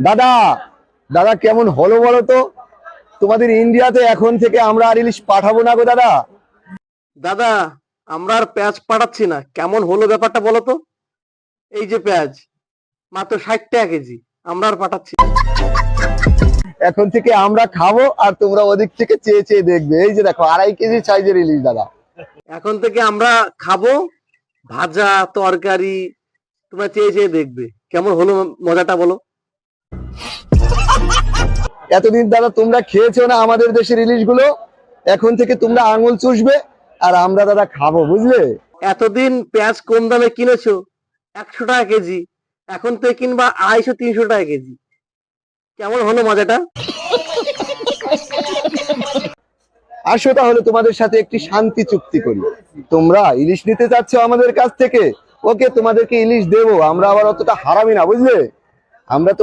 দাদা দাদা কেমন হলো বলো তো? তোমাদের ইন্ডিয়াতে এখন থেকে আমরা আর ইলিশ পাঠাবো না গো দাদা। দাদা, আমরা আর পেঁয়াজ পাঠাচ্ছি না। কেমন হলো ব্যাপারটা বলো তো? এই যে পেঁয়াজ মাত্র 60 টাকা কেজি, আমরা আর পাঠাচ্ছি না। এখন থেকে আমরা খাবো আর তোমরা ওদিক থেকে চেয়ে চেয়ে দেখবে। এই যে দেখো 2.5 কেজি সাইজের ইলিশ দাদা। এখন থেকে আমরা খাবো, ভাজা তরকারি, তোমরা চেয়ে চেয়ে দেখবে কেমন হলো মজাটা বলো। এতদিন দাদা তোমরা খেয়েছো না আমাদের দেশের ইলিশ গুলো, এখন থেকে তোমরা আঙুল চুষবে আর আমরা দাদা খাবো, বুঝলে? এতদিন পেঁয়াজ কম দামে কিনেছো 100 টাকা কেজি, এখন থেকে কিনবা 250-300 টাকা কেজি। কেমন হলো মজাটা? আসো তাহলে তোমাদের সাথে একটি শান্তি চুক্তি করি। তোমরা ইলিশ নিতে চাচ্ছ আমাদের কাছ থেকে, ওকে তোমাদেরকে ইলিশ দেবো, আমরা আবার অতটা হারামি না, বুঝলে? আমরা তোমার